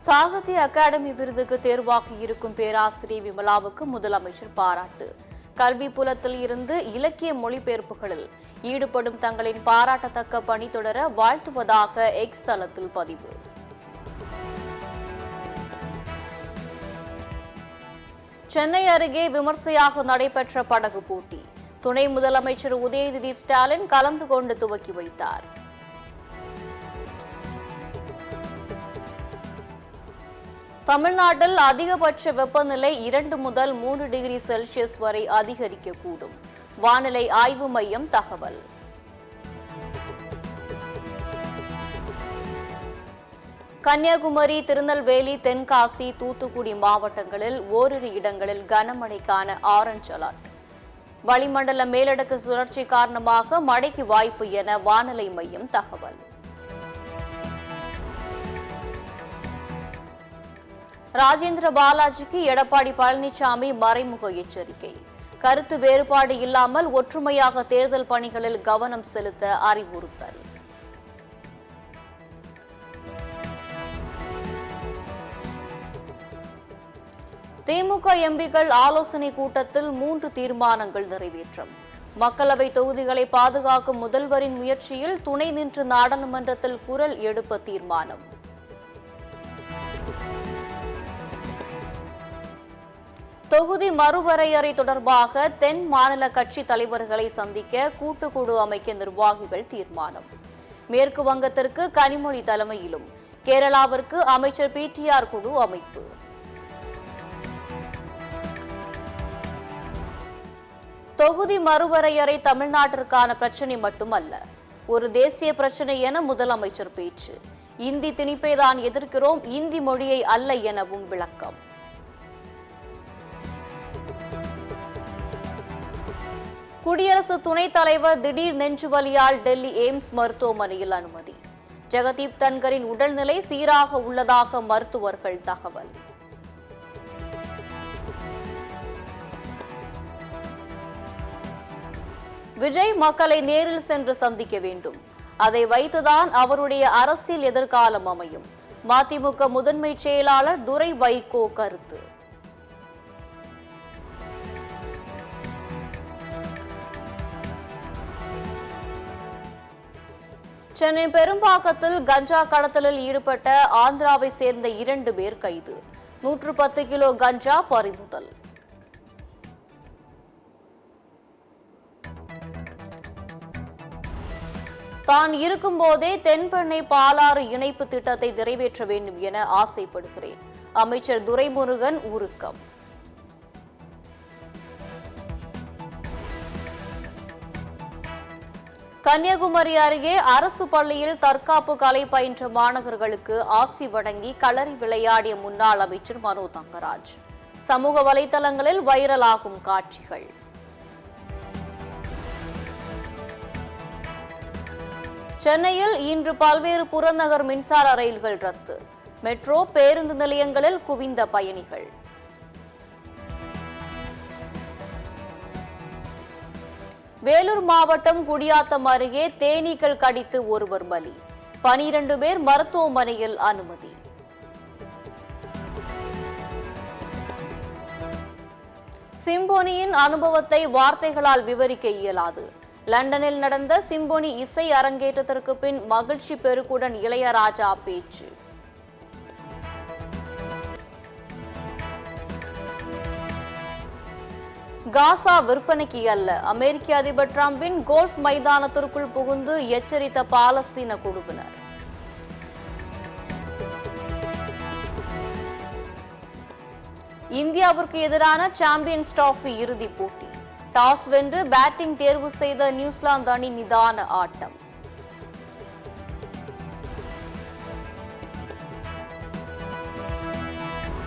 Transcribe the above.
சாகித்ய அகாடமி விருதுக்கு தேர்வாகி இருக்கும் பேராசிரியர் விமலாவுக்கு முதலமைச்சர் பாராட்டு. கல்வி புலத்தில் இருந்து இலக்கிய மொழிபெயர்ப்புகளில் ஈடுபடும் தங்களின் பாராட்டத்தக்க பணி தொடர வாழ்த்துவதாக எக்ஸ் தளத்தில் பதிவு. சென்னை அருகே விமர்சையாக நடைபெற்ற படகு போட்டி துணை முதலமைச்சர் உதயநிதி ஸ்டாலின் கலந்து கொண்டு துவக்கி வைத்தார். தமிழ்நாட்டில் அதிகபட்ச வெப்பநிலை 2 முதல் 3 டிகிரி செல்சியஸ் வரை அதிகரிக்கக்கூடும். வானிலை ஆய்வு மையம் தகவல். கன்னியாகுமரி, திருநெல்வேலி, தென்காசி, தூத்துக்குடி மாவட்டங்களில் ஓரிரு இடங்களில் கனமழைக்கான ஆரஞ்ச் அலர்ட். வளிமண்டல மேலடுக்கு சுழற்சி காரணமாக மழைக்கு வாய்ப்பு என வானிலை மையம் தகவல். ராஜேந்திர பாலாஜிக்கு எடப்பாடி பழனிசாமி மறைமுக எச்சரிக்கை. கருத்து வேறுபாடு இல்லாமல் ஒற்றுமையாக தேர்தல் பணிகளில் கவனம் செலுத்த அறிவுறுத்தல். திமுக எம்பிக்கள் ஆலோசனை கூட்டத்தில் 3 தீர்மானங்கள் நிறைவேற்றம். மக்களவை தொகுதிகளை பாதுகாக்கும் முதல்வரின் முயற்சியில் துணை நின்று நாடாளுமன்றத்தில் குரல் எழுப்ப தீர்மானம். தொகுதி மறுவரையறை தொடர்பாக தென் மாநில கட்சி தலைவர்களை சந்திக்க கூட்டுக்குழு அமைக்க நிர்வாகிகள் தீர்மானம். மேற்கு வங்கத்திற்கு கனிமொழி தலைமையிலும் கேரளாவிற்கு அமைச்சர் பிடிஆர் குழு அமைப்பு. தொகுதி மறுவரையறை தமிழ்நாட்டிற்கான பிரச்சினை மட்டுமல்ல, ஒரு தேசிய பிரச்சினை என முதலமைச்சர் பேச்சு. இந்தி திணிப்பைதான் எதிர்க்கிறோம், இந்தி மொழியை அல்ல எனவும் விளக்கம். குடியரசு துணைத் தலைவர் திடீர் நெஞ்சுவலியால் டெல்லி எய்ம்ஸ் மருத்துவமனையில் அனுமதி. ஜெகதீப் தன்கரின் உடல்நிலை சீராக உள்ளதாக மருத்துவர்கள் தகவல். விஜய் மக்களை நேரில் சென்று சந்திக்க வேண்டும். அதை வைத்துதான் அவருடைய அரசியல் எதிர்காலம் அமையும். மதிமுக முதன்மை செயலாளர் துரை வைகோ கருத்து. சென்னை பெரும்பாக்கத்தில் கஞ்சா கடத்தலில் ஈடுபட்ட ஆந்திராவை சேர்ந்த 2 பேர் கைது. 110 கிலோ கஞ்சா பறிமுதல். தான் இருக்கும்போதே தென்பெண்ணை பாலாறு இணைப்பு திட்டத்தை நிறைவேற்ற வேண்டும் என ஆசைப்படுகிறேன். அமைச்சர் துரைமுருகன் உருக்கம். கன்னியாகுமரி அருகே அரசு பள்ளியில் தற்காப்பு கலை பயின்ற மாணவர்களுக்கு ஆசி வழங்கி களரி விளையாடிய முன்னாள் அமைச்சர் மனோ தங்கராஜ். சமூக வலைதளங்களில் வைரலாகும் காட்சிகள். சென்னையில் இன்று பல்வேறு புறநகர் மின்சார ரயில்கள் ரத்து. மெட்ரோ, பேருந்து நிலையங்களில் குவிந்த பயணிகள். வேலூர் மாவட்டம் குடியாத்தம் அருகே தேனீக்கள் கடித்து ஒருவர் பலி. 12 பேர் மருத்துவமனையில் அனுமதி. சிம்போனியின் அனுபவத்தை வார்த்தைகளால் விவரிக்க இயலாது. லண்டனில் நடந்த சிம்போனி இசை அரங்கேற்றத்திற்கு பின் மகிழ்ச்சி பெருக்குடன் இளையராஜா பேச்சு. காசா விற்பனைக்கு அல்ல, அமெரிக்க அதிபர் டிரம்பின் கோல்ஃப் மைதானத்திற்குள் புகுந்து எச்சரித்த பாலஸ்தீன குழுவினர். இந்தியாவிற்கு எதிரான சாம்பியன்ஸ் டிராபி இறுதிப் போட்டி. டாஸ் வென்று பேட்டிங் தேர்வு செய்த நியூசிலாந்து அணி நிதான ஆட்டம்.